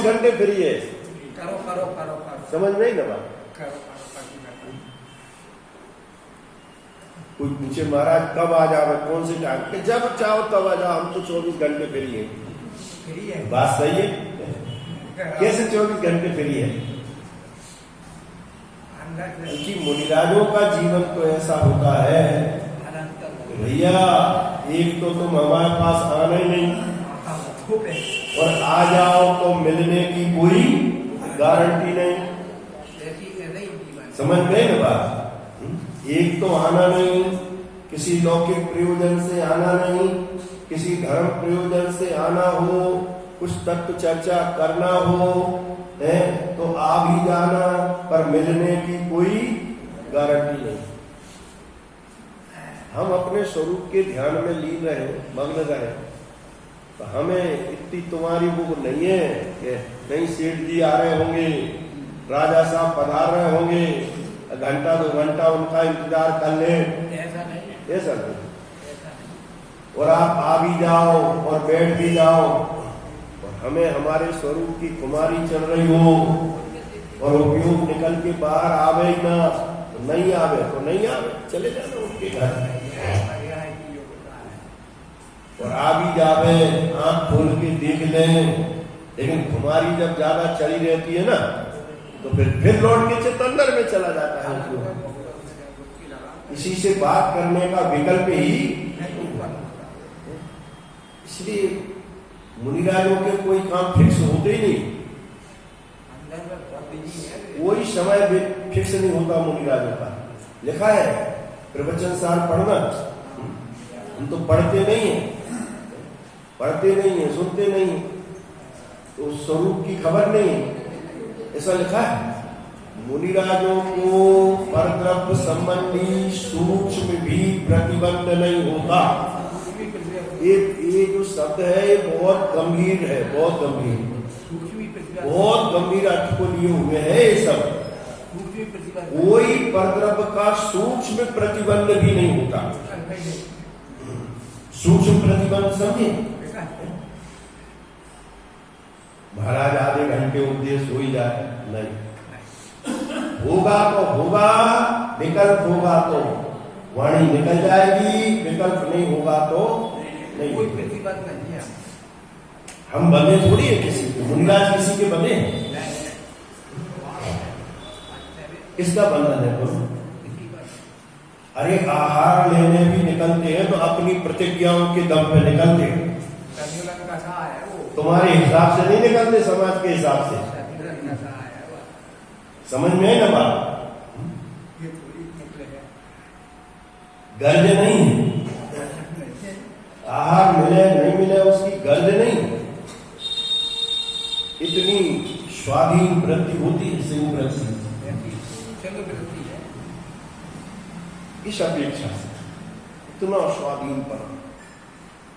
घंटे फ्री है। करो करो करो करो, समझ में आई ना बात? करो करो। कोई पूछे महाराज कब आ जाओ, कौन से टाइम पे, जब चाहो तब आ जाओ, हम तो 24 घंटे फ्री है। फ्री है, बात सही है? कैसे 24 घंटे फ्री है? क्योंकि मुनिराजों का जीवन तो ऐसा होता है भैया, एक तो तुम हमारे पास आना ही नहीं, और आ जाओ तो मिलने की कोई गारंटी नहीं। समझ गए ना बात? एक तो आना नहीं, किसी लौकिक प्रयोजन से आना नहीं, किसी धर्म प्रयोजन से आना हो, कुछ तत्व चर्चा करना हो है तो आ भी जाना, पर मिलने की कोई गारंटी नहीं। हम अपने स्वरूप के ध्यान में लीन रहे, मग्न रहे, तो हमें इतनी तुम्हारी वो नहीं है कि नहीं सेठ जी आ रहे होंगे, राजा साहब पधार रहे होंगे, घंटा 2 घंटा उनका इंतजार कर ले, ऐसा नहीं। और आप आ भी जाओ और बैठ भी जाओ, और हमें हमारे स्वरूप की कुमारी चल रही हो और उपयोग निकल के बाहर आवे ही ना, तो नहीं आवे तो नहीं आवे, चले जाना उनके घर। और आ भी जावे, आंख खोल के देख लें, लेकिन कुमारी जब ज्यादा चली रहती है ना, तो फिर लौट के चितंदर में चला जाता है। इसी से बात करने का विकल्प ही, इसलिए मुनिराजों के कोई काम फिक्स होते ही नहीं, कोई समय फिक्स नहीं होता मुनिराजों का। लिखा है प्रवचन सार पढ़ना, हम तो पढ़ते नहीं है, सुनते नहीं, तो स्वरूप की खबर नहीं, ऐसा लिखा है। मुनिराजों को परद्रव्य संबंधी सूक्ष्म भी प्रतिबंध नहीं होता। ये जो शब्द है ये बहुत गंभीर है, बहुत गंभीर अर्थ को लिए हुए है ये सब। कोई परद्रव्य का सूक्ष्म प्रतिबंध भी नहीं होता। सूक्ष्म प्रतिबंध समझे? महाराज आधे घंटे उपदेश हो ही जाए, नहीं होगा तो होगा, विकल्प होगा तो वाणी निकल जाएगी, विकल्प नहीं होगा तो नहीं। कोई प्रतिबंध नहीं है। हम बंधे थोड़ी है किसी के, मुनिराज किसी के बंधे हैं? किसका बंधन है बोलो? अरे आहार लेने भी निकलते हैं तो अपनी प्रतिज्ञाओं के दम पे निकलते हैं, तुम्हारे हिसाब से नहीं निकलते, समाज के हिसाब से। समझ में है ना बात? गर्ज नहीं है, आहार मिले नहीं मिले उसकी गर्ज नहीं, इतनी स्वाधीन वृत्ति होती है, सिंह वृत्ति, इस अपेक्षा से इतना स्वाधीन पर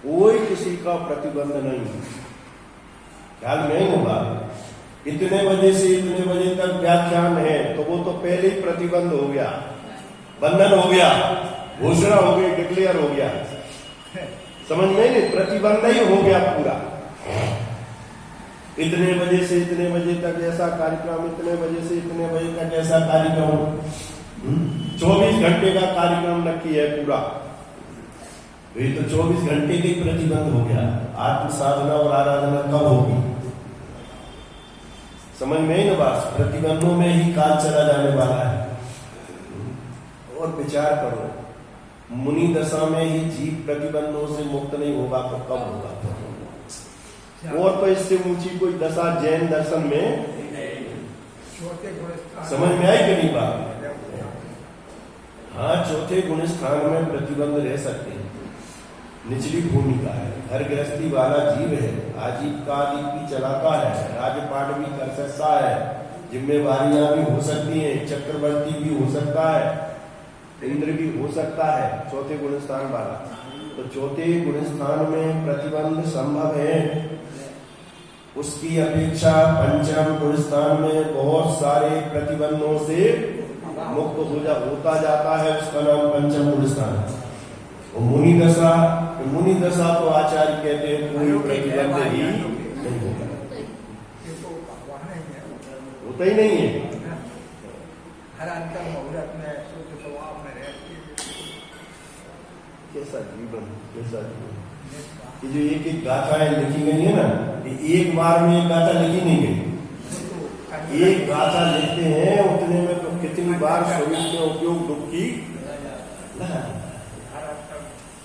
कोई किसी का प्रतिबंध नहीं। ख्याल में नहीं होगा, इतने बजे से इतने बजे तक व्याख्यान है तो वो तो पहले ही प्रतिबंध हो गया, बंधन हो गया, घोषणा हो गई, डिक्लेयर हो गया। समझ में नहीं? प्रतिबंध ही हो गया पूरा। इतने बजे से इतने बजे तक ऐसा कार्यक्रम, इतने बजे से इतने बजे तक ऐसा कार्यक्रम, 24 घंटे का कार्यक्रम नक्की है पूरा। ये तो 24 घंटे के प्रतिबंध हो गया। आत्म साधना और आराधना कब होगी? समझ में ही ना बात? प्रतिबंधों में ही काल चला जाने वाला है। और विचार करो, मुनि दशा में ही जीव प्रतिबंधों से मुक्त नहीं होगा तो कब होगा? और तो इससे ऊंची कोई दशा जैन दर्शन में समझ में आई कि नहीं बात? हाँ, चौथे गुण स्थान में प्रतिबंध रह सकते हैं, निचली भूमिका है, घर गृहस्थी वाला जीव है, आजीविका भी चलाता है, राजपाट भी कर सकता है, जिम्मेवारियां भी हो सकती हैं, चक्रवर्ती भी हो सकता है, इंद्र भी हो सकता है, चौथे गुण स्थान वाला। तो चौथे गुण स्थान में प्रतिबंध संभव है, उसकी अपेक्षा पंचम गुण स्थान में बहुत सारे प्रतिबंधों से मुक्त होता जाता है, उसका नाम पंचम गुण स्थान है। मुनि दशा तो आचार्य कहते हैं कोई प्रतिबंध ही नहीं होगा। वहाँ नहीं है। होता ही नहीं है। हर अंतर मुहूर्त में शुद्ध स्वभाव में रहती है। कैसा जीवन, कैसा जीवन। ये जो एक एक गाथाएं लिखी गई है ना, ये एक बार में एक गाथा लिखी नहीं गई। एक गाथा लिखते हैं उतने में तो कितनी बार शरीर के उपयोग दुख की,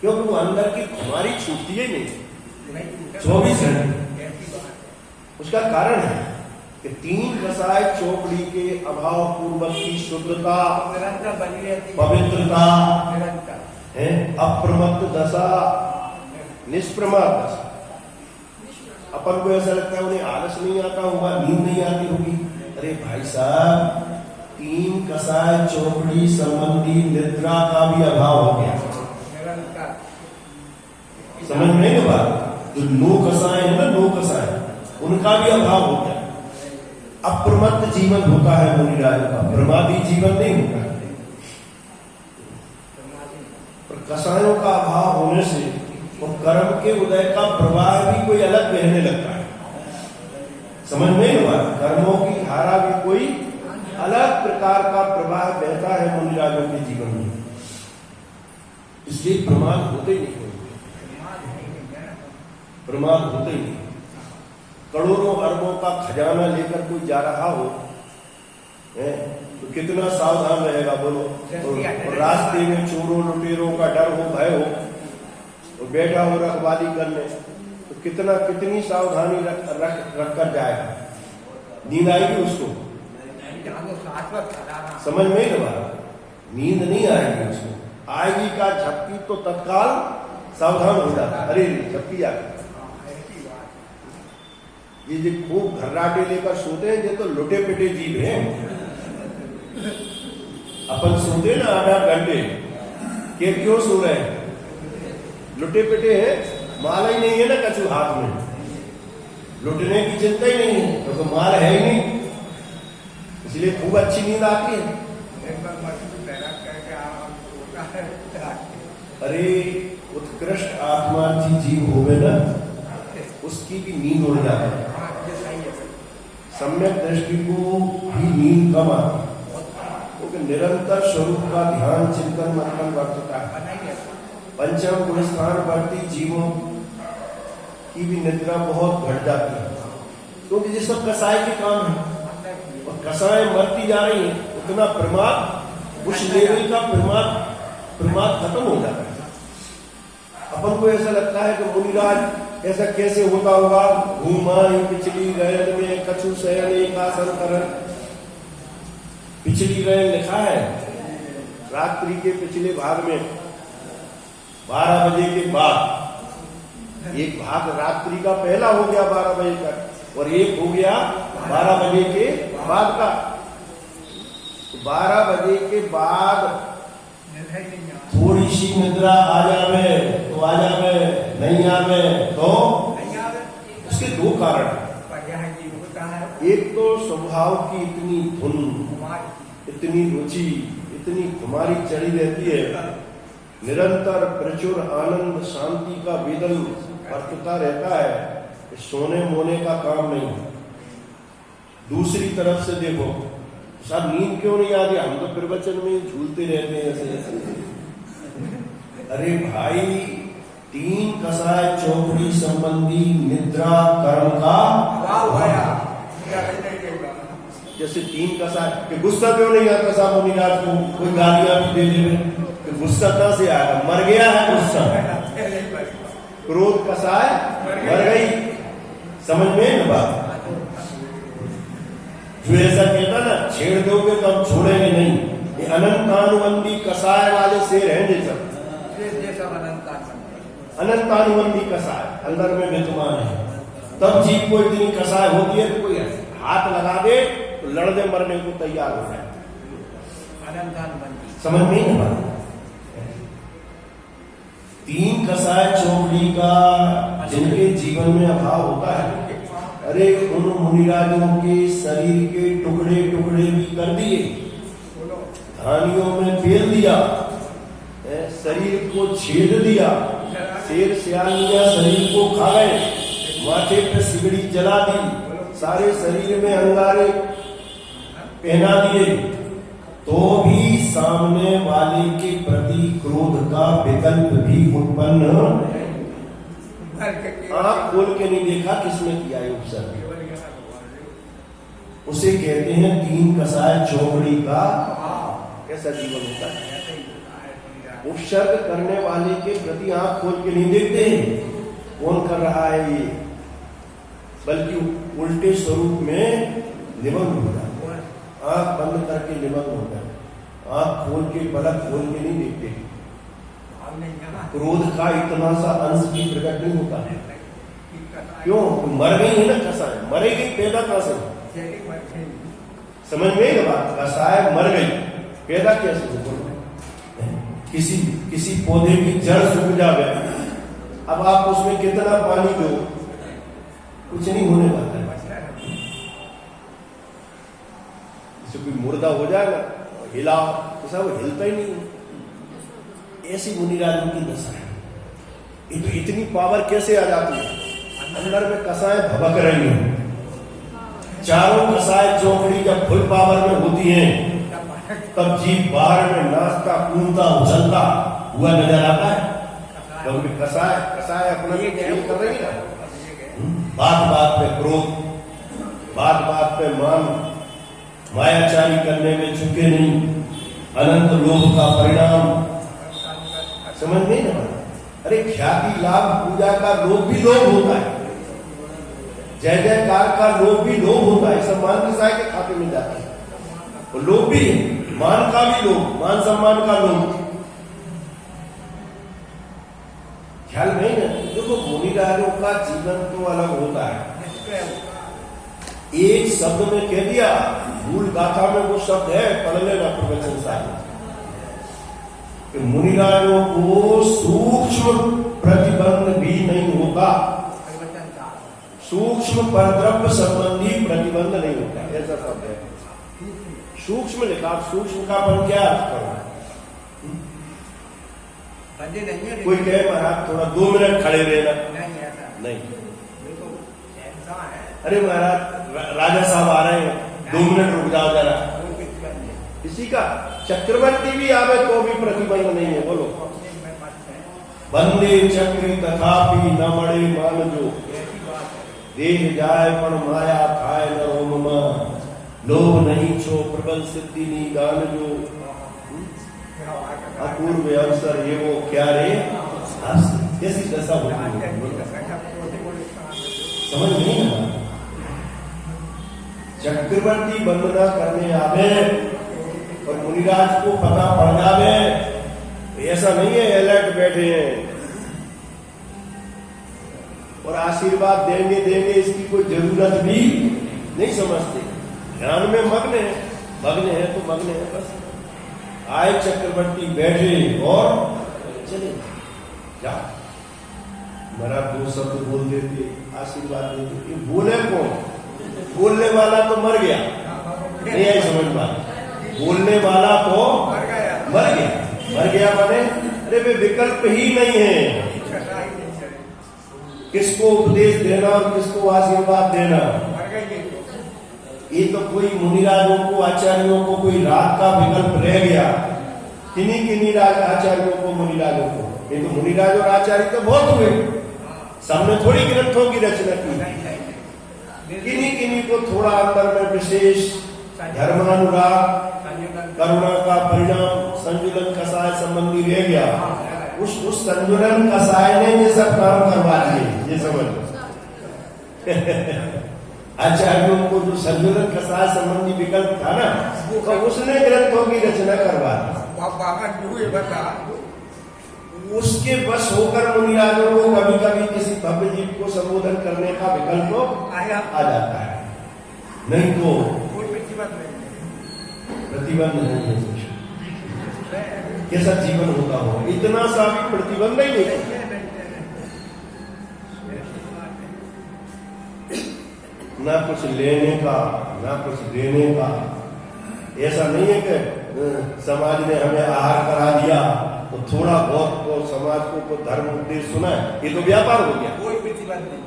क्योंकि वो अंदर की हमारी छूटती है नहीं 24 घंटे। उसका कारण है कि 3 कसाय चौकड़ी के अभाव पूर्वक की शुद्धता, निरंतर बनी रहती है, पवित्रता निरंतर है, अप्रमत्त दशा, निष्प्रमाद दशा। अपन को ऐसा लगता है उन्हें आलस नहीं आता होगा, नींद नहीं आती होगी। अरे भाई साहब, 3 कसाय चौकड़ी संबंधी निद्रा का भी अभाव हो गया। निरंतर समझ में नहीं बात? जो 9 कसाय है ना, 9 कसाय, उनका भी अभाव हो गया। अप्रमत्त जीवन होता है मुनिराज का, प्रमादी जीवन नहीं होता। पर कसायों का अभाव होने से और कर्म के उदय का प्रवाह भी कोई अलग बहने लगता है। समझ में नहीं हुआ? कर्मों की धारा भी कोई अलग प्रकार का प्रवाह बहता है मुनिराजों के जीवन में। इसलिए प्रमाद होते ही नहीं, प्रमाद होते ही नहीं। करोड़ों अरबों का खजाना लेकर कोई जा रहा हो तो कितना सावधान रहेगा बोलो। और रास्ते में चोरों लुटेरों का डर हो, भय हो, और बैठा हो रखवाली करने, तो कितनी सावधानी रख कर जाएगा। नींद आएगी उसको? समझ में नहीं लगा? नींद नहीं आएगी उसको। आएगी का झपकी तो तत्काल सावधान हो जाता। अरे झपकी आ गई। ये जो खूब घर्राटे लेकर सोते हैं, ये तो लुटे पिटे जीव हैं। अपन सोते ना 8-8 घंटे, के क्यों सो रहे हैं? लुटे पिटे हैं, माल ही नहीं है ना कछु हाथ में, लुटने की चिंता ही नहीं है, तो माल है ही नहीं, इसलिए खूब अच्छी नींद आती है। अरे उत्कृष्ट आत्मा की जीव होवे ना, उसकी भी नींद उड़ जाती है। सम्यक दृष्टि को भी नींद कम आती है, क्योंकि निरंतर स्वरूप का ध्यान चिंतन मंथन बढ़ता है। पंचम गुण स्थान बढ़ती जीवों की भी निद्रा बहुत घट जाती है, क्योंकि ये सब कसाय के काम है। और कसाय मरती जा रही है, उतना प्रमाद, उस लेवल का प्रमाद खत्म हो जाता है। अपन को ऐसा लगता है कि मुनिराज ऐसा कैसे होता होगा, घूमा पिछली गैल में कछु शयन एक आसन करन। पिछली गैल लिखा है रात्रि के पिछले भाग में 12 बजे के बाद, एक भाग रात्रि का पहला हो गया 12 बजे तक, और एक हो गया 12 बजे के बाद का। 12 बजे के बाद थोड़ी सी निद्रा आ जावे तो आ जावे, नहीं आवे तो उसके 2 कारण। एक तो स्वभाव की इतनी धुन, इतनी रुचि, इतनी खुमारी चढ़ी रहती है, निरंतर प्रचुर आनंद शांति का वेदन बरतता रहता है, सोने मोने का काम नहीं। दूसरी तरफ से देखो, सब नींद क्यों नहीं आती? हम तो प्रवचन में झूलते रहते हैं ऐसे। अरे भाई, 3 कसाय चौकड़ी संबंधी निद्रा कर्म का जैसे 3 कसाय के गुस्सा क्यों नहीं आता? साहब मुनिराज को कोई गालियां भी दे दे, गुस्सा कहां से आएगा? मर गया है गुस्सा, क्रोध कसाय मर गई। समझ में न बात? जो ऐसा कहता ना, छेड़ दोगे तो हम छोड़ेंगे नहीं, ये अनंतानुबंधी कसाय वाले शेर हैं जैसा। अनंतानुबंधी कसाय अंदर में विद्यमान है, तब जीव को इतनी कसाय होती है कि कोई हाथ लगा दे तो लड़ने मरने को तैयार हो जाए। समझ में नहीं बात? 3 कसाय चौकड़ी का जिनके जीवन में अभाव होता है, अरे उन मुनिराजों के शरीर के टुकड़े टुकड़े भी कर दिए, धानियों में फेर दिया, शरीर को छेद दिया, शेर सियालियां शरीर को खा गए, माथे पे सिगड़ी जला दी, सारे शरीर में अंगारे पहना दिए, तो भी सामने वाले के प्रति क्रोध का विकल्प भी उत्पन्न। आंख खोल के नहीं देखा किसने किया है उपसर्ग, उसे कहते हैं तीन कसाय चौकड़ी का कैसा जीवन होता है। उपसर्ग करने वाले के प्रति आंख खोल के नहीं देखते हैं कौन कर रहा है ये, बल्कि उल्टे स्वरूप में निमग्न हो जाते, आंख बंद करके निमग्न हो जाते, आंख खोल के पलक खोल के नहीं देखते। क्रोध का इतना सा अंश भी प्रकट नहीं होता है। क्यों? मर गई है ना कसाय, मरे गई पैदा कहां से? समझ में ही ना बात, कसाय मर गई पैदा कैसे हो? किसी पौधे की जड़ सूख जावे, अब आप उसमें कितना पानी दो कुछ नहीं होने वाला है। जैसे कोई मुर्दा हो जाए ना, हिला तो सब हिलता ही नहीं। ऐसी मुनिराजों की दशा है। ये तो इतनी पावर कैसे आ जाती है? अंदर में कसाएं भबक रही हैं, चारों कसाएं चौकड़ी जब फुल पावर में होती हैं, तब जीव बाहर में नाचता कूदता उछलता हुआ नजर आता है। क्योंकि कसाय अपना खेल कर रही है। बात बात पे क्रोध, बात बात पे मान, मायाचारी करने में झुके नहीं, अनंत लोभ का परिणाम। समझ नहीं ना? अरे ख्याति लाभ पूजा का लोभ भी लोभ होता है, जय जयकार का लोभ भी लोभ होता है। सब मान कसाय के खाते में जाता है, वो लोभ भी है, मान का भी लोभ, मान सम्मान का लोभ। ख्याल नहीं ना? देखो मुनिराजों का जीवन तो अलग होता है। एक शब्द में कह दिया, मूल गाथा में वो शब्द है, पढ़ लेना प्रवचन साहिब, कि मुनिराजों को सूक्ष्म प्रतिबंध भी नहीं होता, सूक्ष्म परद्रव्य संबंधी प्रतिबंध नहीं होता, ऐसा शब्द है। सूक्ष्म लिखा, सूक्ष्म का पर क्या अर्थ करो? कोई कहे महाराज थोड़ा 2 मिनट खड़े रहना, नहीं। अरे महाराज राजा साहब आ रहे हैं, 2 मिनट रुक जाओ जरा। किसी का चक्रवर्ती भी आवे तो भी प्रतिबंध नहीं है। बोलो बंदे चक्री तथापि न मड़े मान जो, देह जाए पण माया खाए न रोम, लोभ नहीं छो प्रबल सिद्धि नी गान जो, अपूर्व अवसर ये वो क्या रे कैसी दशा होती है। समझ नहीं ना? चक्रवर्ती वंदना करने आवे और मुनिराज को पता पड़ जावे, ऐसा नहीं है अलर्ट बैठे हैं और आशीर्वाद देंगे इसकी कोई जरूरत भी नहीं समझते। ध्यान में मग्न है तो मग्न है बस। आए चक्रवर्ती बैठे और चले जा, मेरा 2 शब्द बोल देते, आशीर्वाद देते। ये बोले कौन? बोलने वाला तो मर गया, नहीं आई समझ बात। बोलने वाला तो मर गया माने अरे वे विकल्प ही नहीं है। किसको उपदेश देना और किसको आशीर्वाद देना, ये तो कोई मुनिराजों को आचार्यों को कोई राग का विकल्प रह गया। किन्हीं आचार्यों को मुनिराजों को, ये तो मुनिराज और आचार्य तो बहुत हुए, सबने थोड़ी ग्रंथों की रचना की। किन्हीं को थोड़ा अंदर में विशेष धर्मानुराग करुणा का परिणाम संजुलन कसाय संबंधी रह गया। उस संजुलन कसाय ने ये सब काम करवा दिए। ये समझ आचार्यों को जो संजुलन कसाय संबंधी विकल्प था ना, तो उसने ग्रंथों की रचना करवा दी। उसके बस होकर मुनिराजों को कभी कभी किसी भव्य जीव को संबोधन करने का विकल्प आ जाता है, नहीं तो प्रतिबंध नहीं है। कैसा जीवन होता हो, इतना सा भी प्रतिबंध ही नहीं। ना कुछ लेने का ना कुछ देने का। ऐसा नहीं है कि समाज ने हमें आहार करा दिया तो थोड़ा बहुत को समाज को धर्म उपदेश सुना है, ये तो व्यापार हो गया, कोई प्रतिबंध नहीं,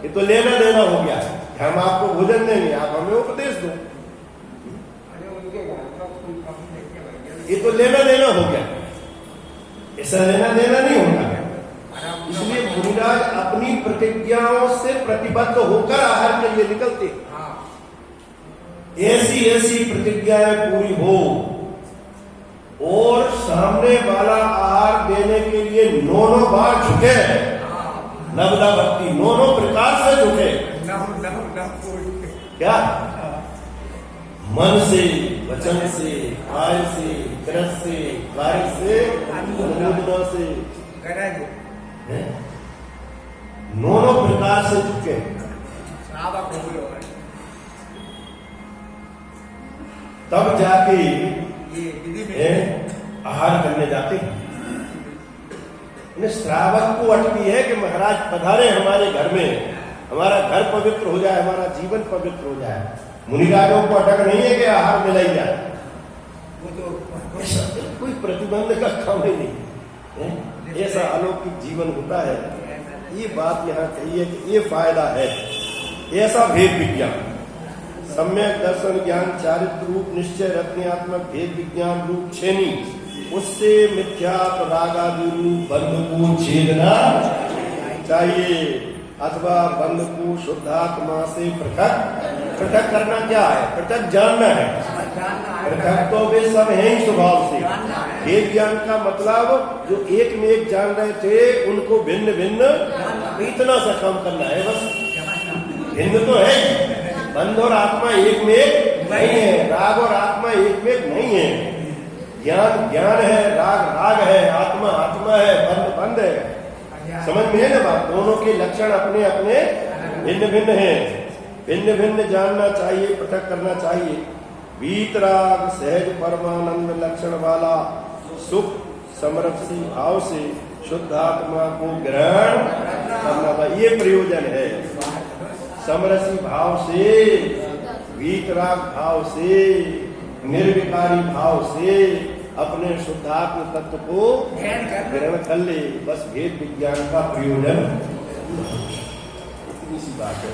ये तो लेना देना हो गया। हम आपको भोजन देंगे, आप हमें उपदेश दो। अरे उनके घर का कोई काम नहीं है भैया। ये तो लेना देना हो गया, ऐसा लेना देना नहीं होगा। इसलिए मुनिराज अपनी प्रतिज्ञाओं से प्रतिबद्ध होकर आहार के लिए निकलते। हाँ। ऐसी ऐसी प्रतिज्ञाएं पूरी हो और सामने वाला आहार देने के लिए 9 बार झुके, नवदा भक्ति 9 प्रकार से झुके। क्या? मन से, वचन से, काय से, कृत से, कार्य से, अनुमोदना से, 9 प्रकार से झुके। तब जाके आहार करने जाते हैं। श्रावक को अटकी है कि महाराज पधारे हमारे घर में, हमारा घर पवित्र हो जाए, हमारा जीवन पवित्र हो जाए। मुनिराजों को अटक नहीं है कि आहार मिलाई जाए, वो तो कोई प्रतिबंध का काम ही नहीं। ऐसा अलौकिक जीवन होता है। ये बात यहाँ कही है कि ये फायदा है। ऐसा भेद विज्ञान, सम्यक दर्शन ज्ञान, चारित्र रूप निश्चय, रत्नात्मक भेद विज्ञान रूप छेनी, उससे मिथ्या रागादि रूप बंध को छेदना चाहिए, अथवा बंध को शुद्धात्मा से पृथक करना। क्या है? पृथक जानना है। पृथक तो वे सब हैं ही स्वभाव से। भेद ज्ञान का मतलब जो एक में एक जान रहे थे उनको भिन्न भिन्न इतना सा काम करना है बस। भिन्न तो है, बंध और आत्मा एक में एक नहीं है, राग और आत्मा एक में एक नहीं है। ज्ञान ज्ञान है, राग राग है, आत्मा आत्मा है, बंध बंध है। समझ में है ना बात? दोनों के लक्षण अपने अपने भिन्न भिन्न हैं। भिन्न भिन्न जानना चाहिए, पृथक करना चाहिए। वीतराग सहज परमानंद लक्षण वाला सुख समरसी भाव से शुद्ध आत्मा को ग्रहण करना, ये प्रयोजन है। समरसी भाव से, वीतराग भाव से, निर्विकारी भाव से अपने शुद्धात्म तत्व को ग्रहण कर ले। बस भेद विज्ञान का प्रयोजन इतनी सी बात है।